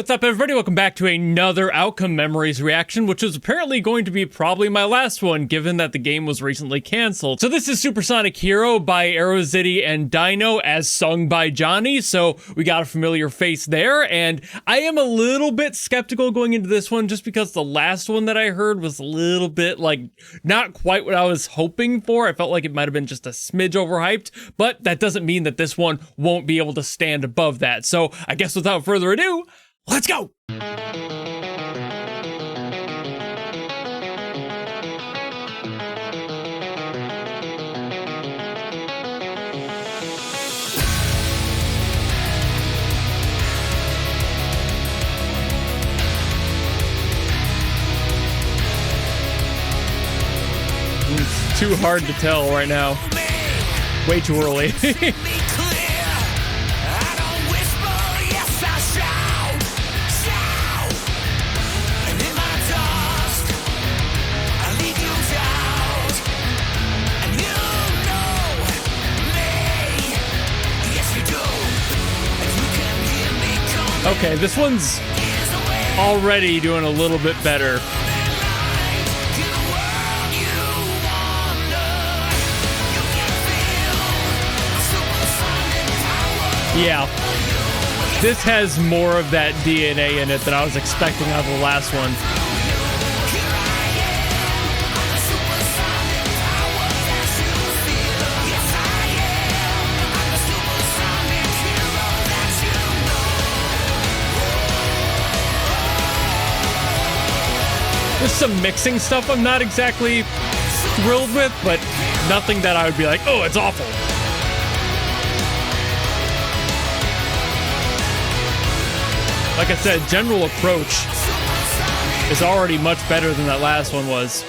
what's up everybody? Welcome back to another Outcome Memories reaction, which was apparently going to be probably my last one, given that the game was recently canceled. So this is Supersonic Hero by Aerozity and Dino, as sung by Johnny, so we got a familiar face there, and I am a little bit skeptical going into this one, just because the last one that I heard was a little bit, like, not quite what I was hoping for. I felt like it might have been just a smidge overhyped, but that doesn't mean that this one won't be able to stand above that. So I guess without further ado, let's go! It's too hard to tell right now. Way too early. Okay, this one's already doing a little bit better. Yeah, this has more of that DNA in it than I was expecting out of the last one. There's some mixing stuff I'm not exactly thrilled with, but nothing that I would be like, oh, it's awful. Like I said, general approach is already much better than that last one was.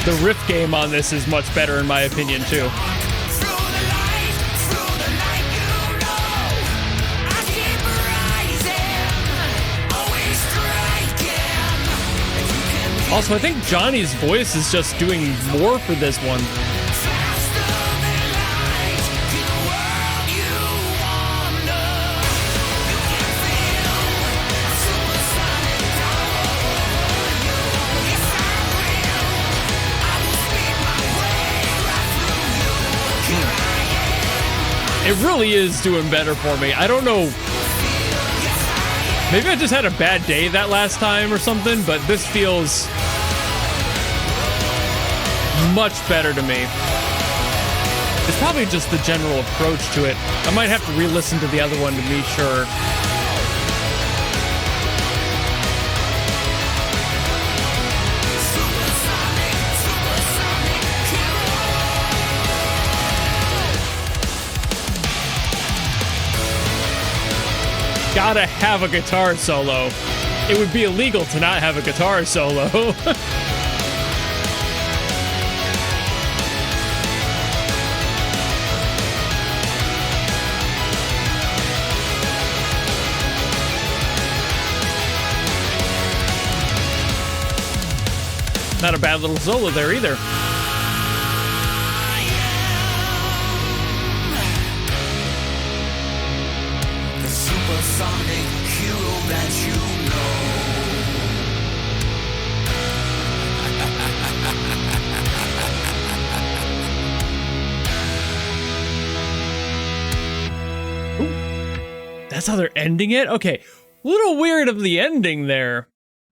The riff game on this is much better in my opinion too. Also, I think Johnny's voice is just doing more for this one. It really is doing better for me. I don't know. Maybe I just had a bad day that last time or something, but this feels much better to me. It's probably just the general approach to it. I might have to re-listen to the other one to be sure. Gotta have a guitar solo. It would be illegal to not have a guitar solo. Not a bad little solo there either. Sonic hero that you know. Ooh, that's how they're ending it? Okay, a little weird of the ending there,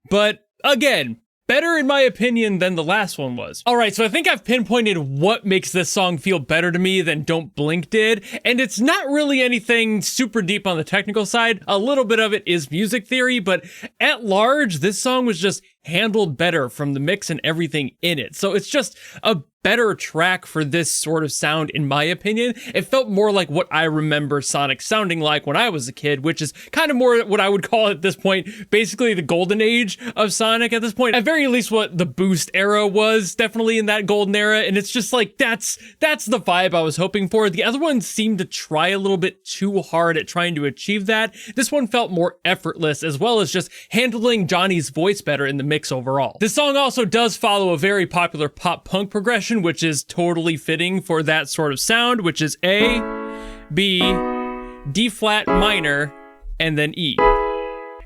but again, better in my opinion than the last one was. All right, so I think I've pinpointed what makes this song feel better to me than Don't Blink did, and it's not really anything super deep on the technical side. A little bit of it is music theory, but at large, this song was just handled better from the mix and everything in it. So it's just a better track for this sort of sound, in my opinion. It felt more like what I remember Sonic sounding like when I was a kid, which is kind of more what I would call at this point, basically the golden age of Sonic at this point. At very least what the Boost era was, definitely in that golden era, and it's just like, that's the vibe I was hoping for. The other one seemed to try a little bit too hard at trying to achieve that. This one felt more effortless, as well as just handling Johnny's voice better in the mix overall. This song also does follow a very popular pop punk progression, which is totally fitting for that sort of sound, which is A, B, D flat minor, and then E.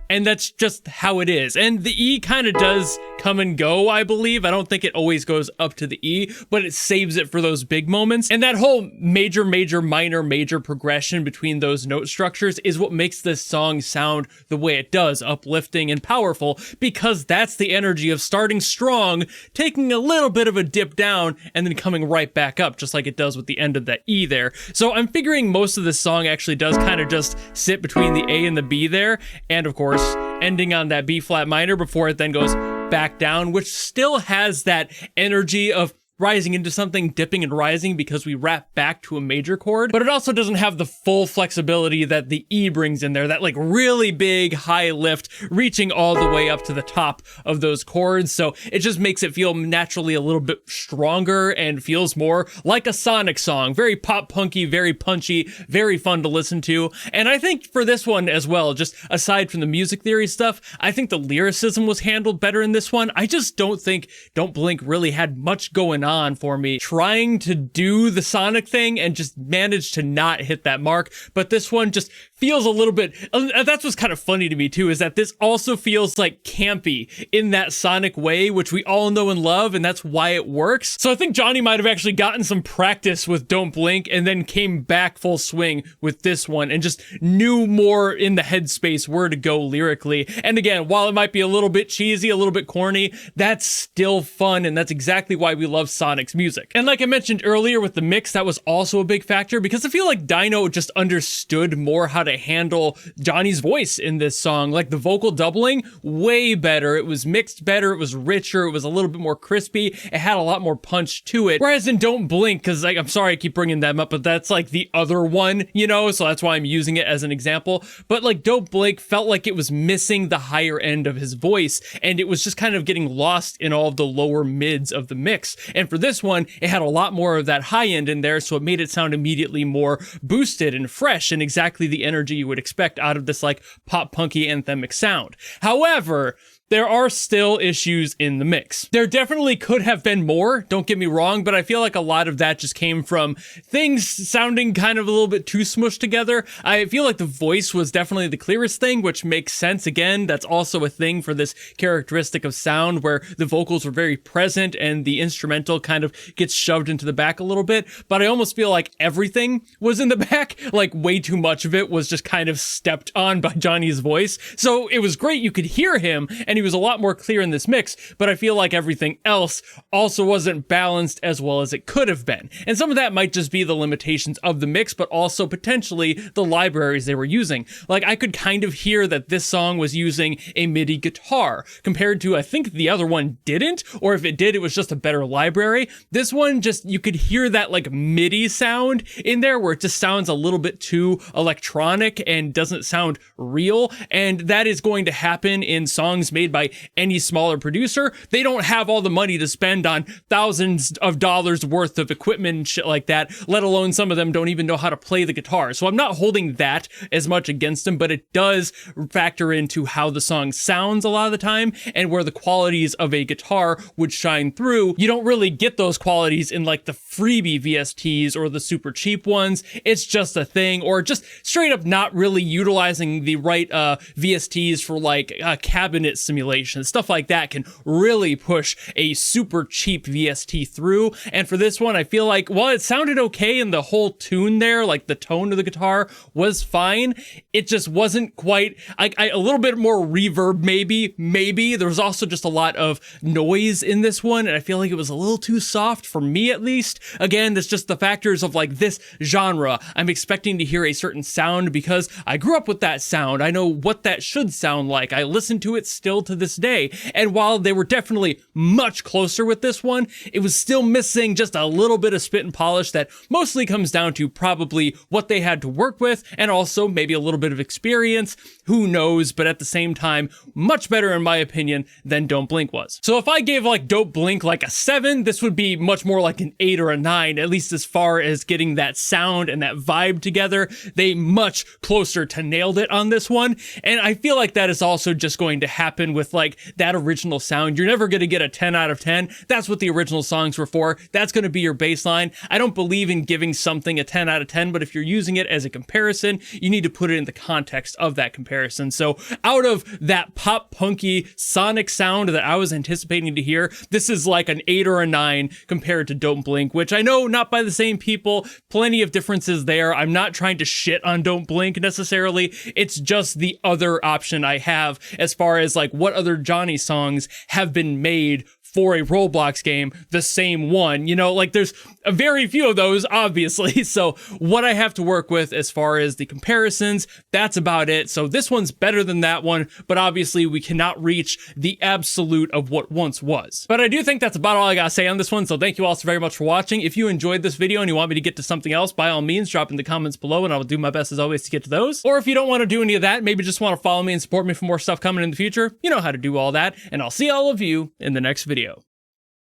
And that's just how it is. And the E kind of does come and go, I believe. I don't think it always goes up to the E, but it saves it for those big moments. And that whole major, major, minor, major progression between those note structures is what makes this song sound the way it does, uplifting and powerful, because that's the energy of starting strong, taking a little bit of a dip down, and then coming right back up, just like it does with the end of that E there. So I'm figuring most of this song actually does kind of just sit between the A and the B there, and of course, ending on that B flat minor before it then goes back down, which still has that energy of rising into something, dipping and rising because we wrap back to a major chord, but it also doesn't have the full flexibility that the E brings in there, that like really big high lift reaching all the way up to the top of those chords. So it just makes it feel naturally a little bit stronger and feels more like a Sonic song. Very pop punky, very punchy, very fun to listen to. And I think for this one as well, just aside from the music theory stuff, I think the lyricism was handled better in this one. I just don't think Don't Blink really had much going on for me, trying to do the Sonic thing and just managed to not hit that mark. But this one just feels a little bit, that's what's kind of funny to me too, is that this also feels like campy in that Sonic way, which we all know and love, and that's why it works. So I think Johnny might have actually gotten some practice with Don't Blink and then came back full swing with this one and just knew more in the headspace where to go lyrically. And again, while it might be a little bit cheesy, a little bit corny, that's still fun, and that's exactly why we love Sonic's music. And like I mentioned earlier with the mix, that was also a big factor because I feel like Dino just understood more how to handle Johnny's voice in this song. Like the vocal doubling, way better. It was mixed better. It was richer. It was a little bit more crispy. It had a lot more punch to it. Whereas in Don't Blink, because like, I'm sorry I keep bringing them up, but that's like the other one, you know, so that's why I'm using it as an example. But like Don't Blink felt like it was missing the higher end of his voice, and it was just kind of getting lost in all of the lower mids of the mix. And for this one, it had a lot more of that high end in there, so it made it sound immediately more boosted and fresh and exactly the energy you would expect out of this like pop punky anthemic sound. However, there are still issues in the mix. There definitely could have been more, don't get me wrong, but I feel like a lot of that just came from things sounding kind of a little bit too smushed together. I feel like the voice was definitely the clearest thing, which makes sense. Again, that's also a thing for this characteristic of sound where the vocals were very present and the instrumental kind of gets shoved into the back a little bit. But I almost feel like everything was in the back, like way too much of it was just kind of stepped on by Johnny's voice. So it was great, you could hear him, and he was a lot more clear in this mix, but I feel like everything else also wasn't balanced as well as it could have been. And some of that might just be the limitations of the mix, but also potentially the libraries they were using. Like I could kind of hear that this song was using a MIDI guitar compared to, I think the other one didn't, or if it did, it was just a better library. This one just, you could hear that like MIDI sound in there where it just sounds a little bit too electronic and doesn't sound real. And that is going to happen in songs made by any smaller producer. They don't have all the money to spend on thousands of dollars worth of equipment and shit like that, let alone some of them don't even know how to play the guitar. So I'm not holding that as much against them, but it does factor into how the song sounds a lot of the time and where the qualities of a guitar would shine through. You don't really get those qualities in like the freebie VSTs or the super cheap ones. It's just a thing, or just straight up not really utilizing the right VSTs for like cabinet simulation. Stuff like that can really push a super cheap VST through. And for this one, I feel like while it sounded okay in the whole tune there, like the tone of the guitar was fine, it just wasn't quite, a little bit more reverb maybe. There was also just a lot of noise in this one, and I feel like it was a little too soft for me at least. Again, that's just the factors of like this genre. I'm expecting to hear a certain sound because I grew up with that sound. I know what that should sound like. I listen to it still to this day. And while they were definitely much closer with this one, it was still missing just a little bit of spit and polish that mostly comes down to probably what they had to work with and also maybe a little bit of experience. Who knows? But at the same time, much better in my opinion than Don't Blink was. So if I gave like Don't Blink like a 7, this would be much more like an 8 or a 9, at least as far as getting that sound and that vibe together. They much closer to nailed it on this one. And I feel like that is also just going to happen again, with like that original sound. You're never going to get a 10 out of 10. That's what the original songs were for. That's going to be your baseline. I don't believe in giving something a 10 out of 10, but if you're using it as a comparison, you need to put it in the context of that comparison. So out of that pop punky Sonic sound that I was anticipating to hear, this is like an 8 or a 9 compared to Don't Blink, which I know not by the same people, plenty of differences there. I'm not trying to shit on Don't Blink necessarily. It's just the other option I have as far as like what other Johnny songs have been made for a Roblox game, the same one, you know, like there's a very few of those, obviously. So what I have to work with as far as the comparisons, that's about it. So this one's better than that one, but obviously we cannot reach the absolute of what once was. But I do think that's about all I gotta say on this one. So thank you all so very much for watching. If you enjoyed this video and you want me to get to something else, by all means, drop in the comments below and I'll do my best as always to get to those. Or if you don't want to do any of that, maybe just want to follow me and support me for more stuff coming in the future, you know how to do all that. And I'll see all of you in the next video.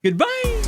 Goodbye!